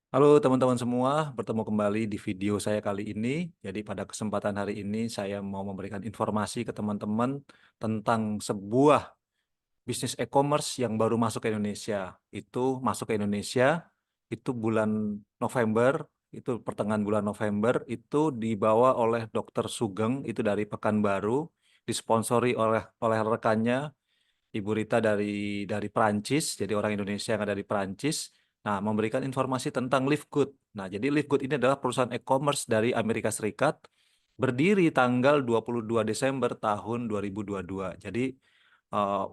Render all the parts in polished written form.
Halo teman-teman semua, bertemu kembali di video saya kali ini. Jadi pada kesempatan hari ini saya mau memberikan informasi ke teman-teman tentang sebuah bisnis e-commerce yang baru masuk ke Indonesia. Itu masuk ke Indonesia itu bulan November, itu pertengahan bulan November, itu dibawa oleh Dr. Sugeng, itu dari Pekanbaru, disponsori oleh rekannya Ibu Rita dari Prancis, jadi orang Indonesia yang ada di Prancis. Nah, memberikan informasi tentang Livegood. Nah, jadi Livegood ini adalah perusahaan e-commerce dari Amerika Serikat, berdiri tanggal 22 Desember tahun 2022. Jadi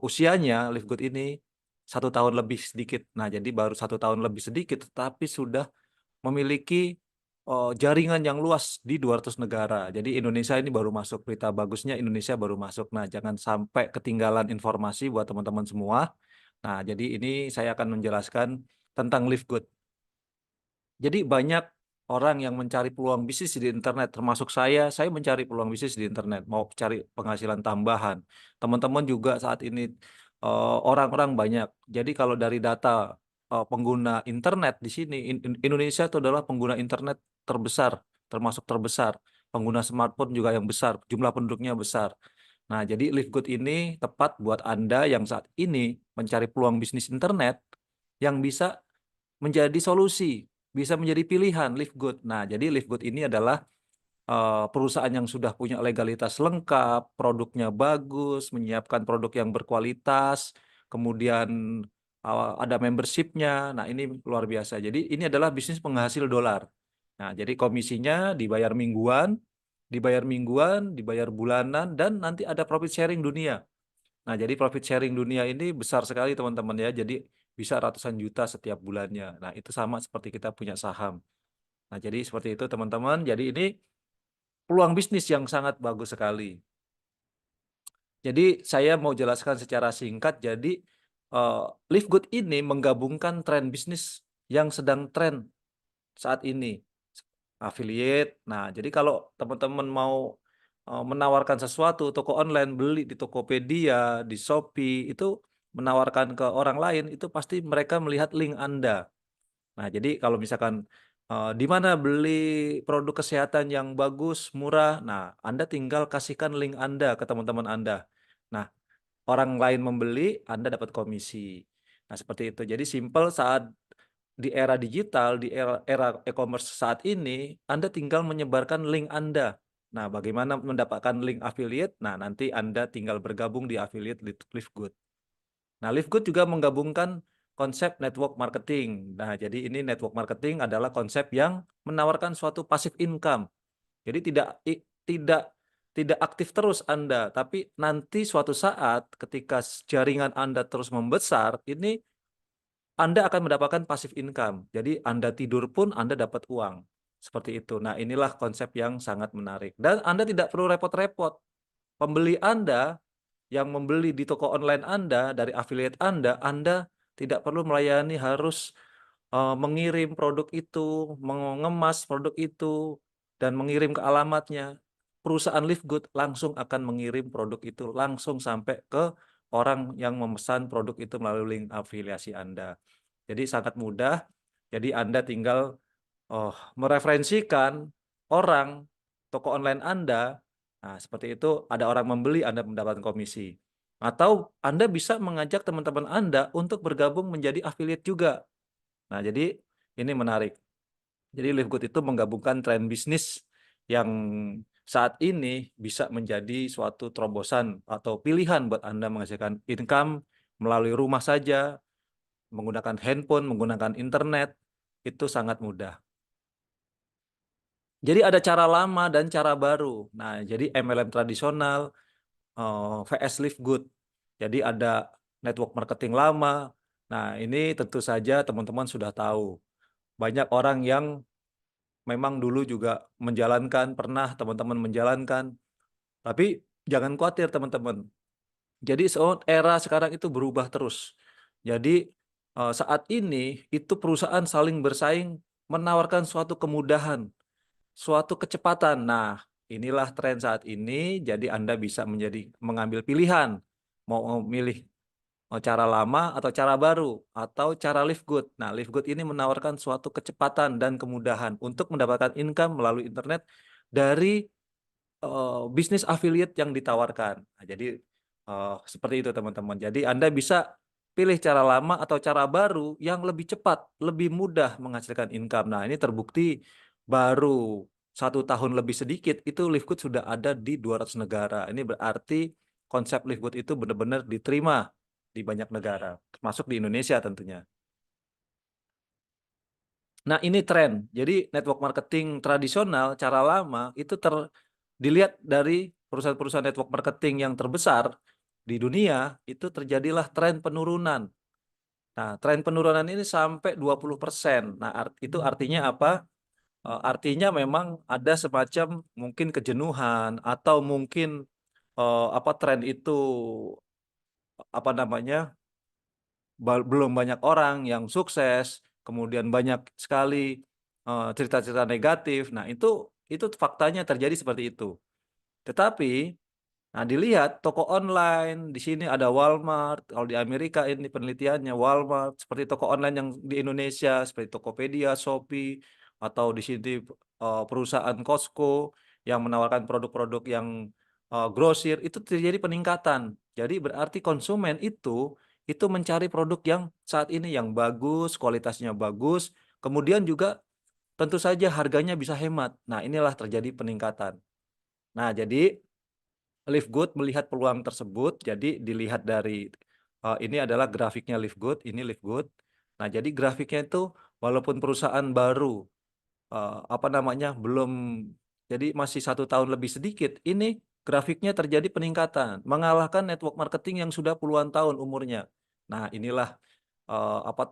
usianya Livegood ini 1 tahun lebih sedikit. Nah, jadi baru 1 tahun lebih sedikit, tetapi sudah memiliki jaringan yang luas di 200 negara. Jadi Indonesia ini baru masuk, berita bagusnya Indonesia baru masuk. Nah, jangan sampai ketinggalan informasi buat teman-teman semua. Nah, jadi ini saya akan menjelaskan tentang Livegood. Jadi banyak orang yang mencari peluang bisnis di internet, termasuk saya mencari peluang bisnis di internet, mau cari penghasilan tambahan. Teman-teman juga saat ini orang-orang banyak. Jadi kalau dari data pengguna internet di sini, Indonesia itu adalah pengguna internet terbesar, termasuk terbesar. Pengguna smartphone juga yang besar, jumlah penduduknya besar. Nah, jadi Livegood ini tepat buat Anda yang saat ini mencari peluang bisnis internet yang bisa menjadi solusi, bisa menjadi pilihan Livegood. Nah, jadi Livegood ini adalah perusahaan yang sudah punya legalitas lengkap, produknya bagus, menyiapkan produk yang berkualitas, kemudian ada membershipnya. Nah, ini luar biasa. Jadi ini adalah bisnis penghasil dolar. Nah, jadi komisinya dibayar bulanan, dan nanti ada profit sharing dunia. Nah, jadi profit sharing dunia ini besar sekali teman-teman ya. Jadi bisa ratusan juta setiap bulannya. Nah, itu sama seperti kita punya saham. Nah, jadi seperti itu teman-teman. Jadi ini peluang bisnis yang sangat bagus sekali. Jadi saya mau jelaskan secara singkat. Jadi Livegood ini menggabungkan tren bisnis yang sedang tren saat ini. Affiliate. Nah, jadi kalau teman-teman mau menawarkan sesuatu, toko online, beli di Tokopedia, di Shopee, itu menawarkan ke orang lain, itu pasti mereka melihat link Anda. Nah, jadi kalau misalkan di mana beli produk kesehatan yang bagus, murah, nah Anda tinggal kasihkan link Anda ke teman-teman Anda. Nah, orang lain membeli, Anda dapat komisi. Nah, seperti itu. Jadi simple saat di era digital, di era e-commerce saat ini, Anda tinggal menyebarkan link Anda. Nah, bagaimana mendapatkan link affiliate? Nah, nanti Anda tinggal bergabung di affiliate Livegood. Nah, Livegood juga menggabungkan konsep network marketing. Nah, jadi ini network marketing adalah konsep yang menawarkan suatu passive income. Jadi tidak aktif terus Anda, tapi nanti suatu saat ketika jaringan Anda terus membesar, ini Anda akan mendapatkan passive income. Jadi Anda tidur pun Anda dapat uang. Seperti itu. Nah, inilah konsep yang sangat menarik. Dan Anda tidak perlu repot-repot. Pembeli Anda yang membeli di toko online Anda, dari affiliate Anda tidak perlu melayani harus mengirim produk itu, mengemas produk itu, dan mengirim ke alamatnya. Perusahaan Livegood langsung akan mengirim produk itu langsung sampai ke orang yang memesan produk itu melalui link afiliasi Anda. Jadi sangat mudah. Jadi Anda tinggal mereferensikan orang toko online Anda. Nah, seperti itu ada orang membeli, Anda mendapatkan komisi. Atau Anda bisa mengajak teman-teman Anda untuk bergabung menjadi affiliate juga. Nah, jadi ini menarik. Jadi Livegood itu menggabungkan tren bisnis yang saat ini bisa menjadi suatu terobosan atau pilihan buat Anda menghasilkan income melalui rumah saja, menggunakan handphone, menggunakan internet, itu sangat mudah. Jadi ada cara lama dan cara baru. Nah, jadi MLM tradisional VS Livegood. Jadi ada network marketing lama. Nah, ini tentu saja teman-teman sudah tahu. Banyak orang yang memang dulu juga menjalankan, pernah teman-teman menjalankan. Tapi jangan khawatir teman-teman. Jadi era sekarang itu berubah terus. Jadi saat ini itu perusahaan saling bersaing menawarkan suatu kemudahan, suatu kecepatan. Nah, inilah tren saat ini. Jadi Anda bisa mengambil pilihan. Mau memilih cara lama atau cara baru atau cara live good. Nah, live good ini menawarkan suatu kecepatan dan kemudahan untuk mendapatkan income melalui internet dari bisnis affiliate yang ditawarkan. Nah, jadi seperti itu teman-teman. Jadi Anda bisa pilih cara lama atau cara baru yang lebih cepat, lebih mudah menghasilkan income. Nah, ini terbukti baru 1 tahun lebih sedikit itu Livegood sudah ada di 200 negara. Ini berarti konsep Livegood itu benar-benar diterima di banyak negara, termasuk di Indonesia tentunya. Nah, ini tren. Jadi network marketing tradisional, cara lama itu dilihat dari perusahaan-perusahaan network marketing yang terbesar di dunia, itu terjadilah tren penurunan. Nah, tren penurunan ini sampai 20%. Nah, itu artinya apa? Artinya memang ada semacam mungkin kejenuhan atau mungkin tren itu apa namanya? Belum banyak orang yang sukses, kemudian banyak sekali cerita-cerita negatif. Nah, itu faktanya terjadi seperti itu. Tetapi nah, dilihat toko online, di sini ada Walmart, kalau di Amerika ini penelitiannya Walmart, seperti toko online yang di Indonesia, seperti Tokopedia, Shopee, atau di sini perusahaan Costco yang menawarkan produk-produk yang grosir, itu terjadi peningkatan. Jadi berarti konsumen itu mencari produk yang saat ini yang bagus, kualitasnya bagus, kemudian juga tentu saja harganya bisa hemat. Nah, inilah terjadi peningkatan. Nah, jadi Livegood melihat peluang tersebut, jadi dilihat dari ini adalah grafiknya Livegood, ini Livegood. Nah, jadi grafiknya itu walaupun perusahaan baru belum, jadi masih 1 tahun lebih sedikit, ini grafiknya terjadi peningkatan, mengalahkan network marketing yang sudah puluhan tahun umurnya. Nah, inilah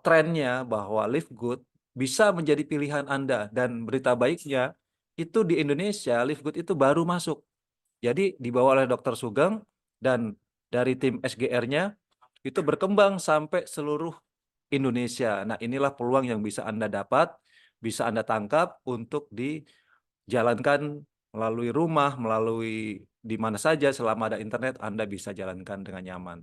trennya bahwa Livegood bisa menjadi pilihan Anda, dan berita baiknya itu di Indonesia Livegood itu baru masuk. Jadi dibawa oleh Dr. Sugeng dan dari tim SGR-nya itu berkembang sampai seluruh Indonesia. Nah, inilah peluang yang bisa Anda dapat, bisa Anda tangkap untuk dijalankan melalui rumah, melalui di mana saja selama ada internet Anda bisa jalankan dengan nyaman.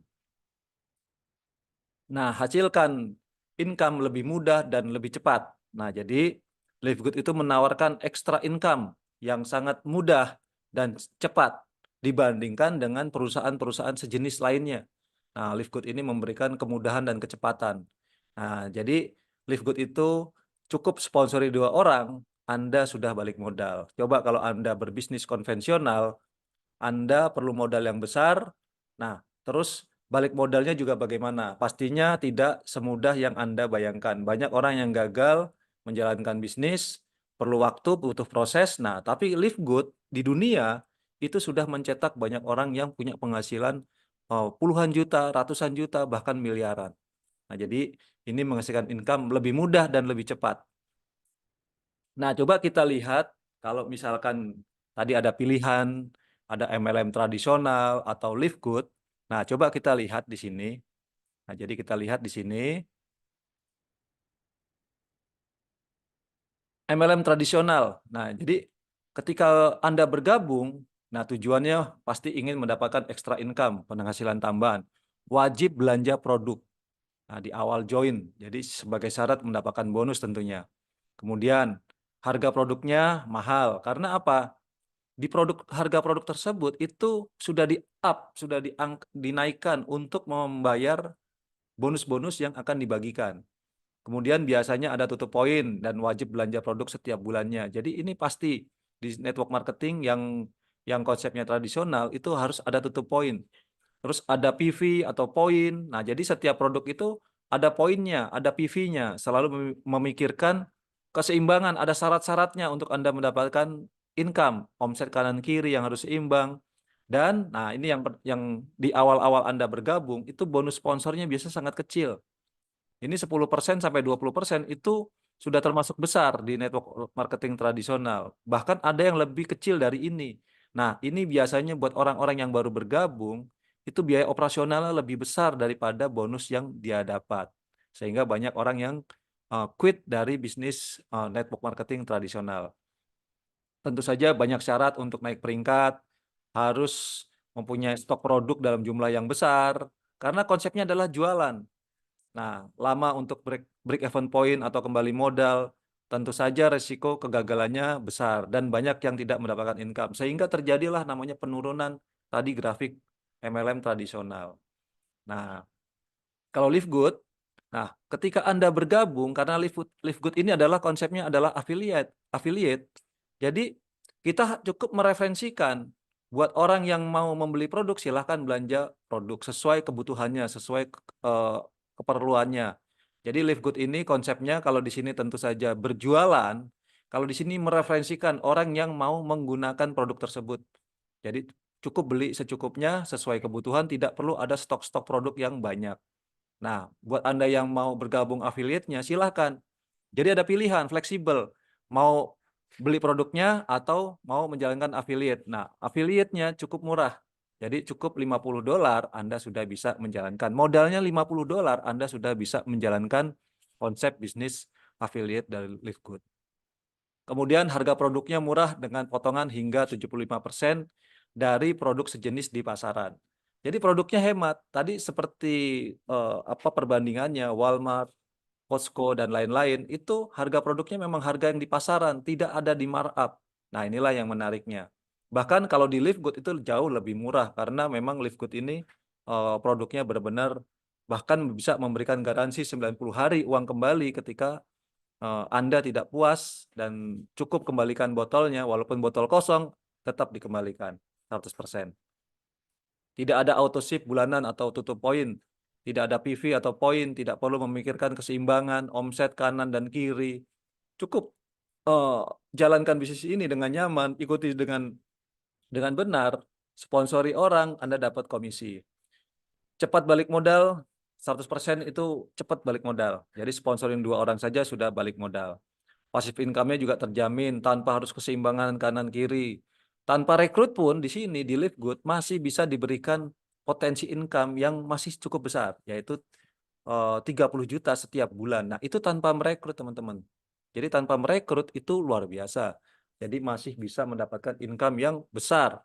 Nah, hasilkan income lebih mudah dan lebih cepat. Nah, jadi Livegood itu menawarkan extra income yang sangat mudah dan cepat dibandingkan dengan perusahaan-perusahaan sejenis lainnya. Nah, Livegood ini memberikan kemudahan dan kecepatan. Nah, jadi Livegood itu cukup sponsori 2 orang, Anda sudah balik modal. Coba kalau Anda berbisnis konvensional, Anda perlu modal yang besar. Nah, terus balik modalnya juga bagaimana? Pastinya tidak semudah yang Anda bayangkan. Banyak orang yang gagal menjalankan bisnis, perlu waktu, butuh proses. Nah, tapi Livegood di dunia itu sudah mencetak banyak orang yang punya penghasilan puluhan juta, ratusan juta, bahkan miliaran. Nah, jadi ini menghasilkan income lebih mudah dan lebih cepat. Nah, coba kita lihat kalau misalkan tadi ada pilihan, ada MLM tradisional atau Livegood. Nah, coba kita lihat di sini. Nah, jadi kita lihat di sini MLM tradisional. Nah, jadi ketika Anda bergabung, nah tujuannya pasti ingin mendapatkan extra income, penghasilan tambahan. Wajib belanja produk. Nah, di awal join. Jadi sebagai syarat mendapatkan bonus tentunya. Kemudian harga produknya mahal. Karena apa? Di harga produk tersebut itu sudah di-up, sudah dinaikkan untuk membayar bonus-bonus yang akan dibagikan. Kemudian biasanya ada tutup poin dan wajib belanja produk setiap bulannya. Jadi ini pasti di network marketing yang konsepnya tradisional itu harus ada tutup poin. Terus ada PV atau poin. Nah, jadi setiap produk itu ada poinnya, ada PV-nya. Selalu memikirkan keseimbangan, ada syarat-syaratnya untuk Anda mendapatkan income, omset kanan kiri yang harus seimbang. Dan nah ini yang di awal-awal Anda bergabung itu bonus sponsornya biasa sangat kecil. Ini 10% sampai 20% itu sudah termasuk besar di network marketing tradisional. Bahkan ada yang lebih kecil dari ini. Nah, ini biasanya buat orang-orang yang baru bergabung, itu biaya operasionalnya lebih besar daripada bonus yang dia dapat. Sehingga banyak orang yang quit dari bisnis network marketing tradisional. Tentu saja banyak syarat untuk naik peringkat, harus mempunyai stok produk dalam jumlah yang besar, karena konsepnya adalah jualan. Nah, lama untuk break even point atau kembali modal, tentu saja resiko kegagalannya besar dan banyak yang tidak mendapatkan income. Sehingga terjadilah namanya penurunan tadi grafik MLM tradisional. Nah, kalau Live Good, nah ketika Anda bergabung, karena Live Good ini adalah konsepnya adalah affiliate. Jadi kita cukup mereferensikan buat orang yang mau membeli produk, silahkan belanja produk sesuai kebutuhannya, sesuai keperluannya. Jadi Live Good ini konsepnya kalau di sini tentu saja berjualan, kalau di sini mereferensikan orang yang mau menggunakan produk tersebut. Jadi cukup beli secukupnya sesuai kebutuhan, tidak perlu ada stok-stok produk yang banyak. Nah, buat Anda yang mau bergabung affiliate-nya, silahkan. Jadi ada pilihan, fleksibel. Mau beli produknya atau mau menjalankan affiliate. Nah, affiliate-nya cukup murah. Jadi cukup $50 Anda sudah bisa menjalankan. Modalnya $50 Anda sudah bisa menjalankan konsep bisnis affiliate dari Live Good. Kemudian harga produknya murah dengan potongan hingga 75% dari produk sejenis di pasaran. Jadi produknya hemat. Tadi seperti perbandingannya Walmart, Costco dan lain-lain, itu harga produknya memang harga yang di pasaran, tidak ada di markup. Nah, inilah yang menariknya. Bahkan kalau di Live Good itu jauh lebih murah karena memang Live Good ini produknya benar-benar bahkan bisa memberikan garansi 90 hari uang kembali ketika Anda tidak puas dan cukup kembalikan botolnya, walaupun botol kosong, tetap dikembalikan 100%. Tidak ada auto ship bulanan atau tutup poin, tidak ada PV atau poin, tidak perlu memikirkan keseimbangan, omset kanan dan kiri. Cukup jalankan bisnis ini dengan nyaman, ikuti dengan benar, sponsori orang, Anda dapat komisi. Cepat balik modal, 100% itu cepat balik modal. Jadi sponsorin 2 orang saja sudah balik modal. Passive income-nya juga terjamin tanpa harus keseimbangan kanan kiri. Tanpa rekrut pun di sini di Live Good masih bisa diberikan potensi income yang masih cukup besar, yaitu 30 juta setiap bulan. Nah, itu tanpa merekrut, teman-teman. Jadi tanpa merekrut itu luar biasa. Jadi masih bisa mendapatkan income yang besar.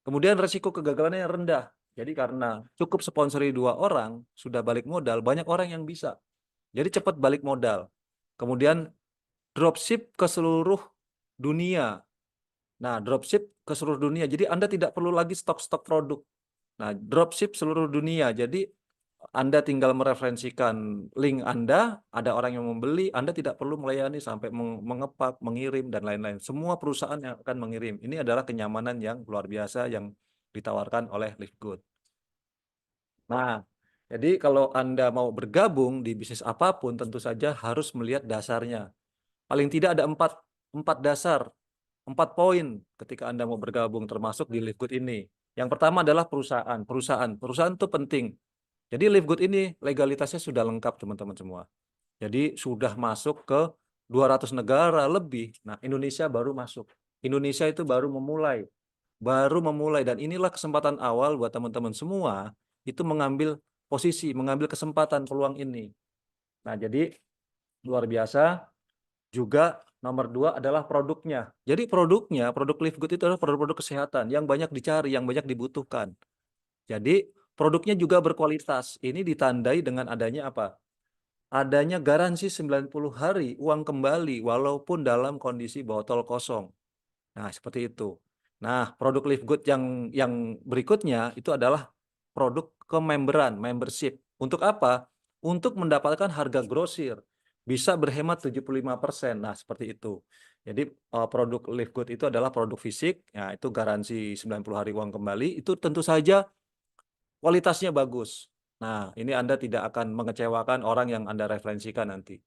Kemudian resiko kegagalannya rendah. Jadi karena cukup sponsori 2 orang, sudah balik modal, banyak orang yang bisa. Jadi cepat balik modal. Kemudian dropship ke seluruh dunia. Nah, dropship ke seluruh dunia. Jadi Anda tidak perlu lagi stok-stok produk. Nah, dropship seluruh dunia. Jadi Anda tinggal mereferensikan link Anda, ada orang yang membeli, Anda tidak perlu melayani sampai mengepak, mengirim, dan lain-lain. Semua perusahaan yang akan mengirim. Ini adalah kenyamanan yang luar biasa yang ditawarkan oleh Live Good. Nah, jadi kalau Anda mau bergabung di bisnis apapun, tentu saja harus melihat dasarnya. Paling tidak ada empat dasar, 4 poin ketika Anda mau bergabung termasuk di Live Good ini. Yang pertama adalah perusahaan. Perusahaan itu penting. Jadi Live Good ini legalitasnya sudah lengkap teman-teman semua. Jadi sudah masuk ke 200 negara lebih. Nah, Indonesia baru masuk. Indonesia itu baru memulai dan inilah kesempatan awal buat teman-teman semua itu mengambil posisi, mengambil kesempatan peluang ini. Nah, jadi luar biasa. Juga nomor 2 adalah produknya. Jadi produknya, produk Live Good itu adalah produk-produk kesehatan yang banyak dicari, yang banyak dibutuhkan. Jadi produknya juga berkualitas. Ini ditandai dengan adanya apa? Adanya garansi 90 hari uang kembali walaupun dalam kondisi botol kosong. Nah, seperti itu. Nah, produk Live Good yang berikutnya itu adalah produk kememberan, membership. Untuk apa? Untuk mendapatkan harga grosir. Bisa berhemat 75%. Nah, seperti itu. Jadi produk Live Good itu adalah produk fisik, ya itu garansi 90 hari uang kembali, itu tentu saja kualitasnya bagus. Nah, ini Anda tidak akan mengecewakan orang yang Anda referensikan nanti.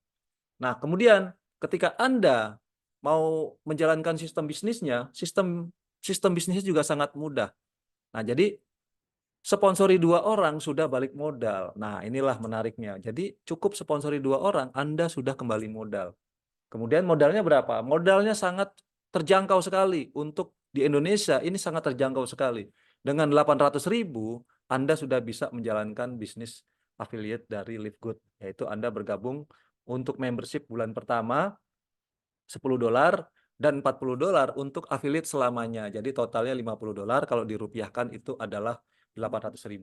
Nah, kemudian ketika Anda mau menjalankan sistem bisnisnya, sistem bisnisnya juga sangat mudah. Nah, jadi sponsori 2 orang sudah balik modal. Nah, inilah menariknya. Jadi cukup sponsori 2 orang, Anda sudah kembali modal. Kemudian modalnya berapa? Modalnya sangat terjangkau sekali. Untuk di Indonesia ini sangat terjangkau sekali. Dengan 800.000, Anda sudah bisa menjalankan bisnis affiliate dari Live Good. Yaitu Anda bergabung untuk membership bulan pertama $10 dan $40 untuk affiliate selamanya. Jadi totalnya $50. Kalau dirupiahkan itu adalah 800.000.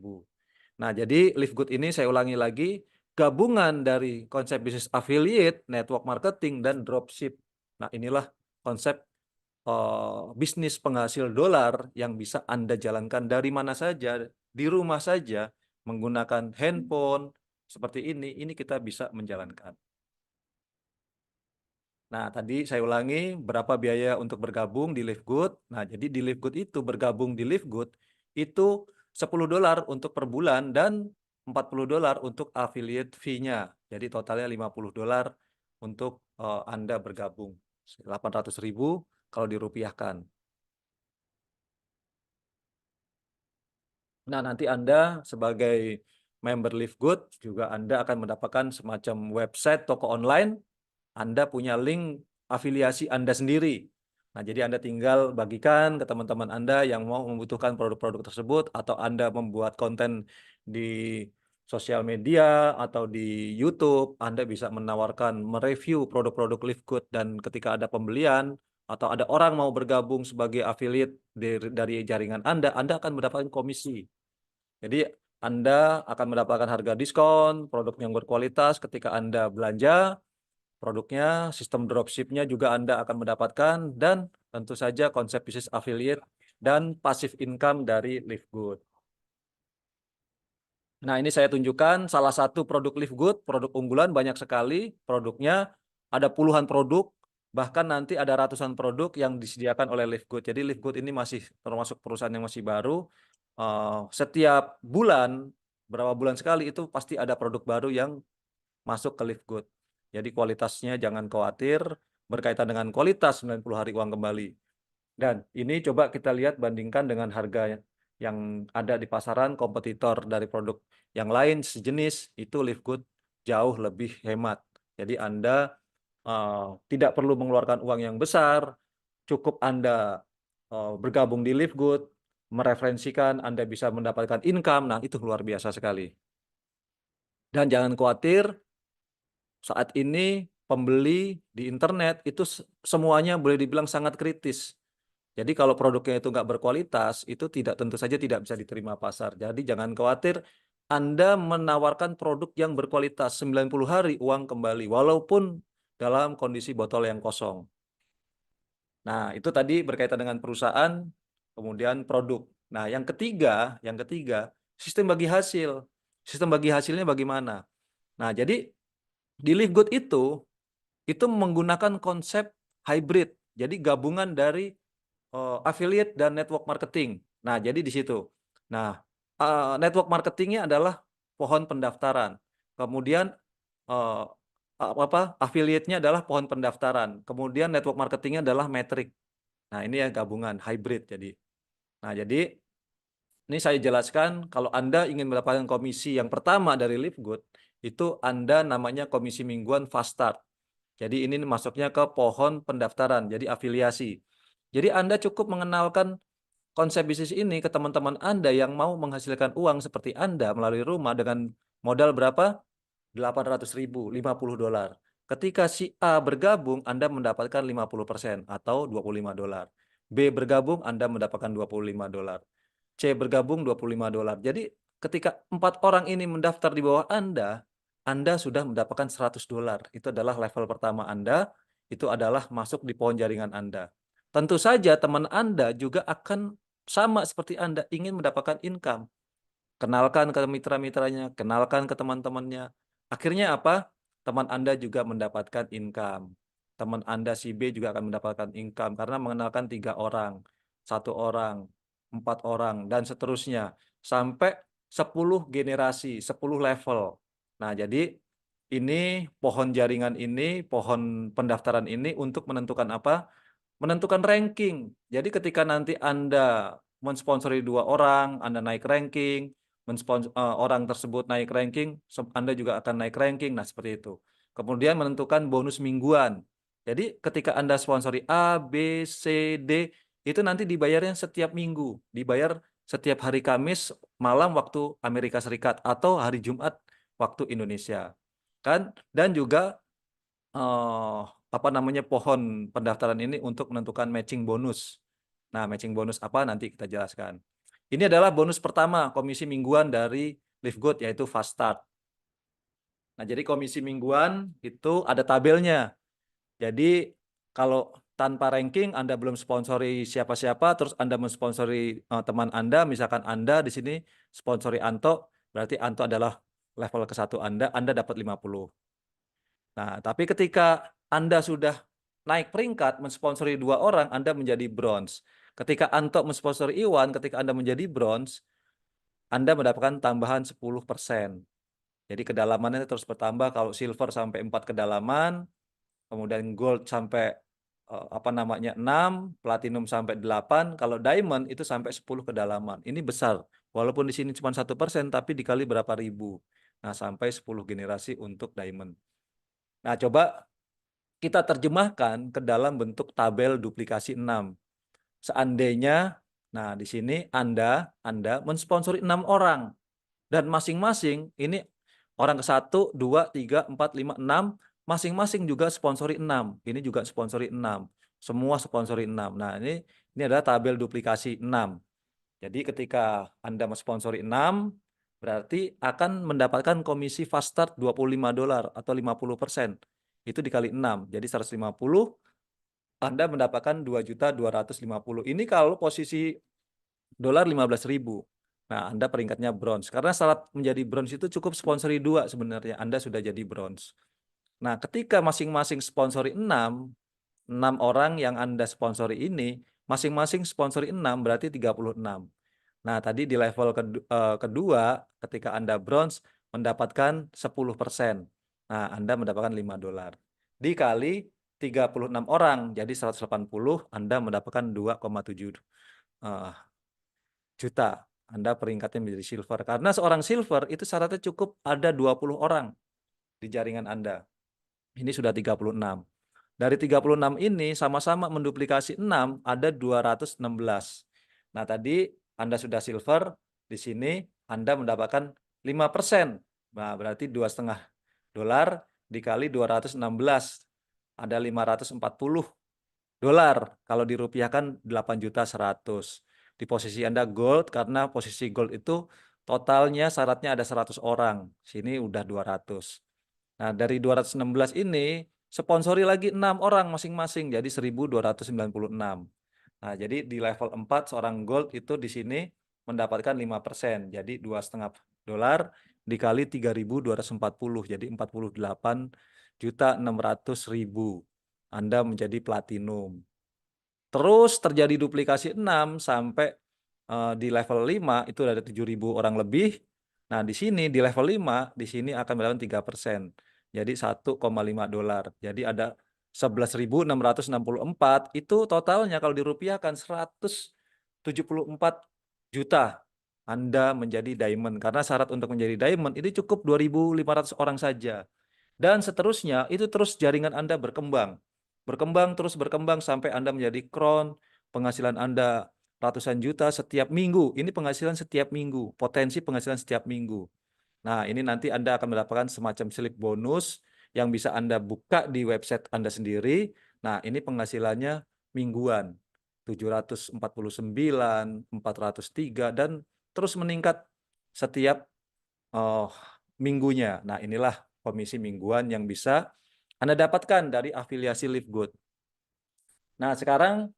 Nah, jadi Live Good ini saya ulangi lagi, gabungan dari konsep bisnis affiliate, network marketing, dan dropship. Nah, inilah konsep bisnis penghasil dolar yang bisa Anda jalankan dari mana saja, di rumah saja, menggunakan handphone, seperti ini kita bisa menjalankan. Nah, tadi saya ulangi berapa biaya untuk bergabung di Live Good. Nah, jadi di Live Good itu bergabung di Live Good itu $10 untuk per bulan dan $40 untuk affiliate fee-nya. Jadi totalnya $50 untuk Anda bergabung. 800.000 kalau dirupiahkan. Nah, nanti Anda sebagai member Live Good juga Anda akan mendapatkan semacam website toko online. Anda punya link afiliasi Anda sendiri. Nah, jadi Anda tinggal bagikan ke teman-teman Anda yang mau membutuhkan produk-produk tersebut, atau Anda membuat konten di sosial media atau di YouTube, Anda bisa menawarkan, mereview produk-produk Live Good, dan ketika ada pembelian atau ada orang mau bergabung sebagai affiliate dari jaringan Anda akan mendapatkan komisi. Jadi Anda akan mendapatkan harga diskon, produk yang berkualitas ketika Anda belanja, produknya, sistem dropship-nya juga Anda akan mendapatkan, dan tentu saja konsep bisnis affiliate dan passive income dari Live Good. Nah, ini saya tunjukkan salah satu produk Live Good, produk unggulan banyak sekali produknya, ada puluhan produk, bahkan nanti ada ratusan produk yang disediakan oleh Live Good. Jadi Live Good ini masih termasuk perusahaan yang masih baru. Setiap bulan, berapa bulan sekali itu pasti ada produk baru yang masuk ke Live Good. Jadi kualitasnya jangan khawatir, berkaitan dengan kualitas 90 hari uang kembali. Dan ini coba kita lihat bandingkan dengan harga yang ada di pasaran, kompetitor dari produk yang lain sejenis, itu Live Good jauh lebih hemat. Jadi Anda tidak perlu mengeluarkan uang yang besar, cukup Anda bergabung di Live Good, mereferensikan, Anda bisa mendapatkan income, nah itu luar biasa sekali. Dan jangan khawatir, saat ini pembeli di internet itu semuanya boleh dibilang sangat kritis. Jadi kalau produknya itu nggak berkualitas, itu tentu saja tidak bisa diterima pasar. Jadi jangan khawatir, Anda menawarkan produk yang berkualitas, 90 hari uang kembali, walaupun dalam kondisi botol yang kosong. Nah, itu tadi berkaitan dengan perusahaan, kemudian produk. Nah, yang ketiga, sistem bagi hasil. Sistem bagi hasilnya bagaimana? Nah, jadi di Live Good itu menggunakan konsep hybrid. Jadi gabungan dari affiliate dan network marketing. Nah, jadi di situ. Nah, network marketingnya adalah pohon pendaftaran. Kemudian eh, affiliate-nya adalah pohon pendaftaran. Kemudian network marketingnya adalah metrik. Nah, ini ya gabungan hybrid jadi. Nah, jadi ini saya jelaskan, kalau Anda ingin mendapatkan komisi yang pertama dari Live Good, itu Anda namanya komisi mingguan fast start. Jadi ini masuknya ke pohon pendaftaran, jadi afiliasi. Jadi Anda cukup mengenalkan konsep bisnis ini ke teman-teman Anda yang mau menghasilkan uang seperti Anda melalui rumah dengan modal berapa? 800.000, $50. Ketika si A bergabung, Anda mendapatkan 50% atau $25. B bergabung, Anda mendapatkan $25. C bergabung $25. Jadi ketika 4 orang ini mendaftar di bawah Anda sudah mendapatkan $100. Itu adalah level pertama Anda, itu adalah masuk di pohon jaringan Anda. Tentu saja teman Anda juga akan sama seperti Anda ingin mendapatkan income. Kenalkan ke mitra-mitranya, kenalkan ke teman-temannya. Akhirnya apa? Teman Anda juga mendapatkan income. Teman Anda si B juga akan mendapatkan income karena mengenalkan 3 orang, 1 orang, 4 orang, dan seterusnya. Sampai 10 generasi, 10 level. Nah, jadi ini pohon jaringan ini, pohon pendaftaran ini untuk menentukan apa? Menentukan ranking. Jadi ketika nanti Anda mensponsori 2 orang, Anda naik ranking, orang tersebut naik ranking, Anda juga akan naik ranking. Nah, seperti itu. Kemudian menentukan bonus mingguan. Jadi ketika Anda sponsori A, B, C, D, itu nanti dibayarnya setiap minggu. Dibayar setiap hari Kamis malam waktu Amerika Serikat atau hari Jumat waktu Indonesia. Kan? Dan juga pohon pendaftaran ini untuk menentukan matching bonus. Nah, matching bonus apa nanti kita jelaskan. Ini adalah bonus pertama, komisi mingguan dari Livegood, yaitu Fast Start. Nah, jadi komisi mingguan itu ada tabelnya. Jadi kalau tanpa ranking Anda belum sponsori siapa-siapa, terus Anda mensponsori teman Anda, misalkan Anda di sini sponsori Anto, berarti Anto adalah level ke-1 Anda dapat 50. Nah, tapi ketika Anda sudah naik peringkat mensponsori 2 orang, Anda menjadi bronze. Ketika Anto mensponsori Iwan, ketika Anda menjadi bronze, Anda mendapatkan tambahan 10%. Jadi kedalamannya terus bertambah. Kalau silver sampai 4 kedalaman, kemudian gold sampai 6, platinum sampai 8, kalau diamond itu sampai 10 kedalaman. Ini besar. Walaupun di sini cuma 1%, tapi dikali berapa ribu. Nah, sampai 10 generasi untuk diamond. Nah, coba kita terjemahkan ke dalam bentuk tabel duplikasi 6. Seandainya, nah di sini Anda mensponsori 6 orang. Dan masing-masing ini orang ke-1, 2, 3, 4, 5, 6, masing-masing juga sponsori 6. Ini juga sponsori 6. Semua sponsori 6. Nah, ini adalah tabel duplikasi 6. Jadi ketika Anda mensponsori 6, berarti akan mendapatkan komisi fast start $25 atau 50%. Itu dikali 6, jadi 150, Anda mendapatkan 2.250.000. Ini kalau posisi dolar 15.000. Nah, Anda peringkatnya bronze. Karena syarat menjadi bronze itu cukup sponsori 2 sebenarnya. Anda sudah jadi bronze. Nah, ketika masing-masing sponsori 6 orang yang Anda sponsori ini, masing-masing sponsori 6 berarti 36. Nah, tadi di level kedua, ketika Anda bronze, mendapatkan 10%. Nah, Anda mendapatkan $5. Dikali 36 orang, jadi 180, Anda mendapatkan 2,7 juta. Anda peringkatnya menjadi silver. Karena seorang silver itu syaratnya cukup ada 20 orang di jaringan Anda. Ini sudah 36. Dari 36 ini sama-sama menduplikasi 6, ada 216. Nah, tadi Anda sudah silver, di sini Anda mendapatkan 5%. Nah, berarti $2,5 dikali 216. Ada $540. Kalau dirupiahkan 8.100.000. Di posisi Anda gold, karena posisi gold itu totalnya syaratnya ada 100 orang. Sini udah 200. Nah, dari 216 ini sponsori lagi 6 orang masing-masing, jadi 1.296. Nah, jadi di level 4 seorang gold itu di sini mendapatkan 5%, jadi $2,5 dikali 3.240, jadi 48.600.000. Anda menjadi platinum. Terus terjadi duplikasi 6 sampai di level 5 itu ada 7.000 orang lebih. Nah, di sini di level 5 di sini akan mendapatkan 3%. Jadi $1,5. Jadi ada 11.664, itu totalnya kalau dirupiahkan 174 juta. Anda menjadi diamond, karena syarat untuk menjadi diamond ini cukup 2.500 orang saja. Dan seterusnya itu terus jaringan Anda berkembang. Terus berkembang sampai Anda menjadi crown, penghasilan Anda ratusan juta setiap minggu. Ini penghasilan setiap minggu, potensi penghasilan setiap minggu. Nah, ini nanti Anda akan mendapatkan semacam slip bonus yang bisa Anda buka di website Anda sendiri. Nah, ini penghasilannya mingguan. 749, 403, dan terus meningkat setiap minggunya. Nah, inilah komisi mingguan yang bisa Anda dapatkan dari afiliasi Livegood. Nah, sekarang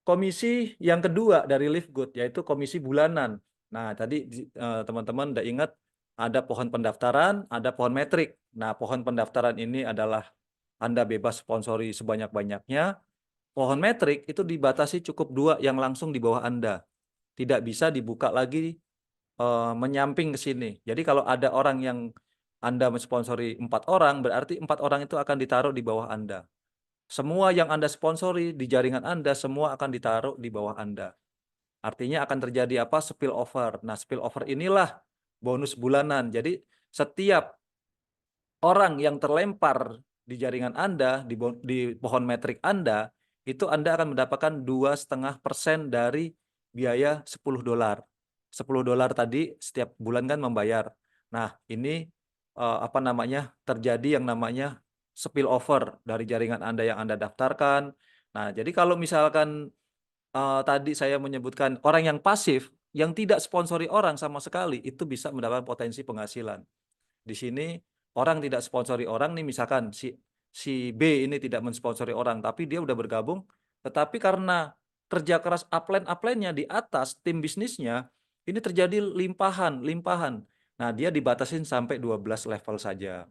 komisi yang kedua dari Livegood, yaitu komisi bulanan. Nah, tadi teman-teman udah ingat ada pohon pendaftaran, ada pohon metrik. Nah, pohon pendaftaran ini adalah Anda bebas sponsori sebanyak-banyaknya. Pohon metrik itu dibatasi cukup 2 yang langsung di bawah Anda. Tidak bisa dibuka lagi menyamping ke sini. Jadi kalau ada orang yang Anda mensponsori 4 orang, berarti 4 orang itu akan ditaruh di bawah Anda. Semua yang Anda sponsori di jaringan Anda, semua akan ditaruh di bawah Anda. Artinya akan terjadi apa? Spillover. Nah, spillover inilah bonus bulanan. Jadi setiap orang yang terlempar di jaringan Anda, di pohon metrik Anda, itu Anda akan mendapatkan 2,5% dari biaya $10. $10 tadi setiap bulan kan membayar. Nah, ini terjadi yang namanya spillover dari jaringan Anda yang Anda daftarkan. Nah, jadi kalau misalkan tadi saya menyebutkan orang yang pasif, yang tidak sponsori orang sama sekali itu bisa mendapatkan potensi penghasilan. Di sini orang tidak sponsori orang nih, misalkan si B ini tidak mensponsori orang tapi dia udah bergabung, tetapi karena kerja keras upline-nya di atas tim bisnisnya ini terjadi limpahan. Nah, dia dibatasin sampai 12 level saja.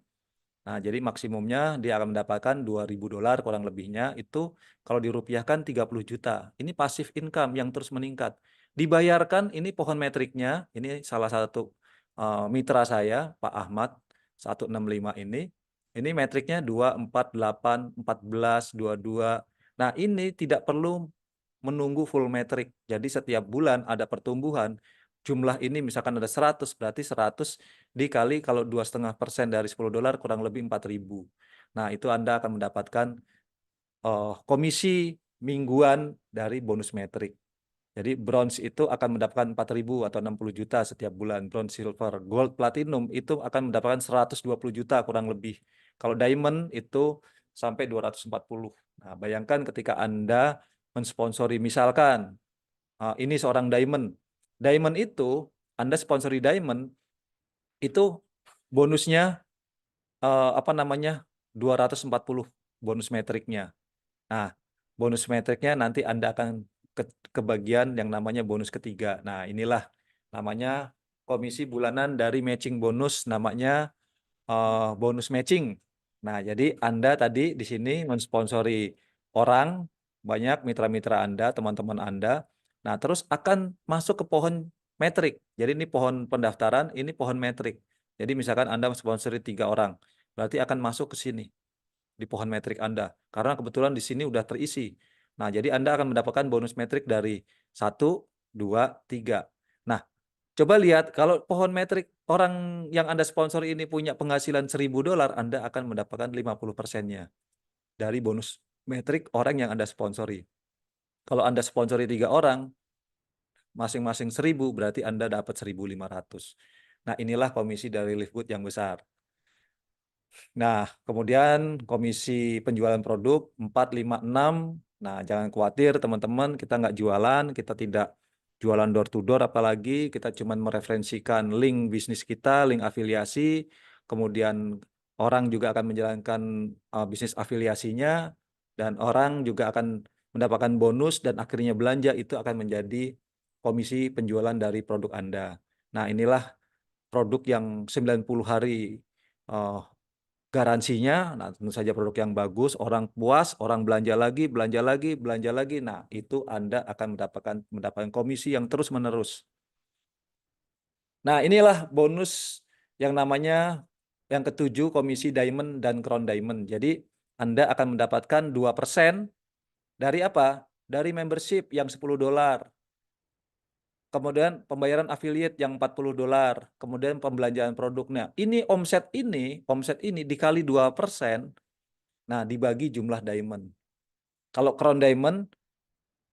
Nah, jadi maksimumnya dia akan mendapatkan $2.000 kurang lebihnya, itu kalau dirupiahkan 30 juta. Ini pasif income yang terus meningkat. Dibayarkan, ini pohon metriknya, ini salah satu mitra saya, Pak Ahmad, 165 ini. Ini metriknya 2, 4, 8, 14, 22. Nah, ini tidak perlu menunggu full metrik. Jadi setiap bulan ada pertumbuhan. Jumlah ini misalkan ada 100, berarti 100 dikali kalau 2,5% dari $10 kurang lebih 4.000. Nah, itu Anda akan mendapatkan komisi mingguan dari bonus metrik. Jadi bronze itu akan mendapatkan 4.000 atau 60 juta setiap bulan. Bronze, silver, gold, platinum itu akan mendapatkan 120 juta kurang lebih. Kalau diamond itu sampai 240. Nah, bayangkan ketika Anda mensponsori, misalkan ini seorang diamond. Diamond itu, Anda sponsori diamond, itu bonusnya apa namanya 240 bonus metriknya. Nah, bonus metriknya nanti Anda akan kebagian yang namanya bonus ketiga. Nah, inilah namanya komisi bulanan dari matching bonus, namanya bonus matching. Nah, jadi Anda tadi di sini mensponsori orang, banyak mitra-mitra Anda, teman-teman Anda. Nah, terus akan masuk ke pohon metrik. Jadi ini pohon pendaftaran, ini pohon metrik. Jadi misalkan Anda mensponsori 3 orang, berarti akan masuk ke sini di pohon metrik Anda. Karena kebetulan di sini udah terisi. Nah, jadi Anda akan mendapatkan bonus metrik dari 1, 2, 3. Nah, coba lihat kalau pohon metrik orang yang Anda sponsori ini punya penghasilan $1.000, Anda akan mendapatkan 50%-nya dari bonus metrik orang yang Anda sponsori. Kalau Anda sponsori 3 orang, masing-masing 1.000, berarti Anda dapat 1.500. Nah, inilah komisi dari Livegood yang besar. Nah, kemudian komisi penjualan produk 4, 5, 6. Nah, jangan khawatir teman-teman, kita nggak jualan, kita tidak jualan door to door, apalagi kita cuma mereferensikan link bisnis kita, link afiliasi, kemudian orang juga akan menjalankan bisnis afiliasinya, dan orang juga akan mendapatkan bonus dan akhirnya belanja, itu akan menjadi komisi penjualan dari produk Anda. Nah, inilah produk yang 90 hari garansinya. Nah, tentu saja produk yang bagus, orang puas, orang belanja lagi, belanja lagi, belanja lagi. Nah, itu Anda akan mendapatkan komisi yang terus-menerus. Nah, inilah bonus yang namanya yang ketujuh, komisi diamond dan crown diamond. Jadi, Anda akan mendapatkan 2% dari apa? Dari membership yang $10. Kemudian pembayaran affiliate yang $40, kemudian pembelanjaan produknya. Omset ini dikali 2%. Nah, dibagi jumlah diamond. Kalau crown diamond,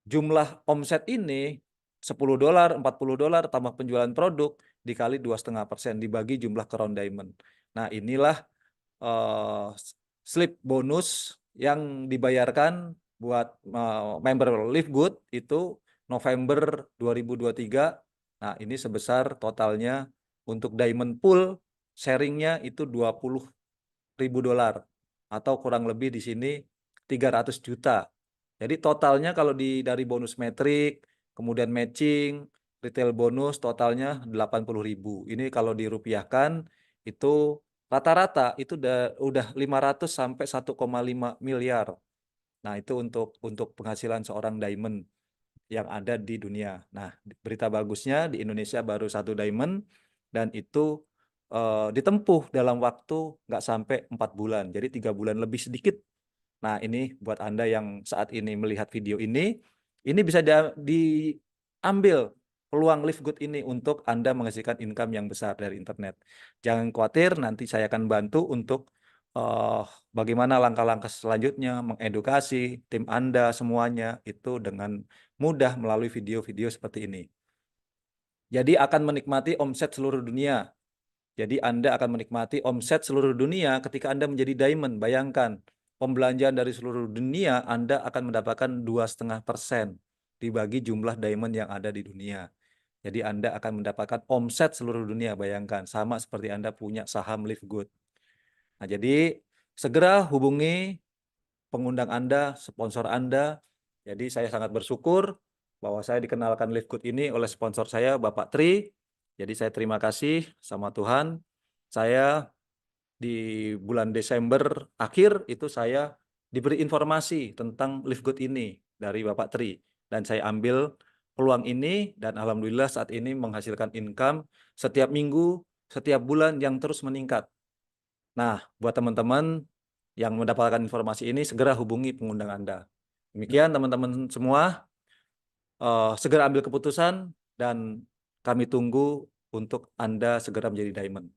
jumlah omset ini $10, $40 tambah penjualan produk dikali 2,5% dibagi jumlah crown diamond. Nah, inilah slip bonus yang dibayarkan buat member Livegood itu November 2023. Nah, ini sebesar totalnya untuk diamond pool sharingnya itu $20.000 atau kurang lebih di sini 300 juta. Jadi totalnya kalau dari bonus metrik, kemudian matching, retail bonus totalnya 80.000. Ini kalau dirupiahkan itu rata-rata itu udah 500 sampai 1,5 miliar. Nah, itu untuk penghasilan seorang diamond yang ada di dunia. Nah, berita bagusnya di Indonesia baru 1 diamond dan itu ditempuh dalam waktu nggak sampai 4 bulan, jadi 3 bulan lebih sedikit. Nah, ini buat Anda yang saat ini melihat video ini bisa diambil peluang Livegood ini untuk Anda menghasilkan income yang besar dari internet. Jangan khawatir, nanti saya akan bantu untuk bagaimana langkah-langkah selanjutnya, mengedukasi tim Anda semuanya itu dengan mudah melalui video-video seperti ini. Jadi akan menikmati omset seluruh dunia. Jadi Anda akan menikmati omset seluruh dunia ketika Anda menjadi diamond. Bayangkan, pembelanjaan dari seluruh dunia Anda akan mendapatkan 2,5% dibagi jumlah diamond yang ada di dunia. Jadi Anda akan mendapatkan omset seluruh dunia, bayangkan. Sama seperti Anda punya saham Live Good. Nah, jadi segera hubungi pengundang Anda, sponsor Anda. Jadi saya sangat bersyukur bahwa saya dikenalkan Live Good ini oleh sponsor saya, Bapak Tri. Jadi saya terima kasih sama Tuhan. Saya di bulan Desember akhir itu saya diberi informasi tentang Live Good ini dari Bapak Tri. Dan saya ambil peluang ini dan alhamdulillah saat ini menghasilkan income setiap minggu, setiap bulan yang terus meningkat. Nah, buat teman-teman yang mendapatkan informasi ini, segera hubungi pengundang Anda. Demikian teman-teman semua, segera ambil keputusan dan kami tunggu untuk Anda segera menjadi diamond.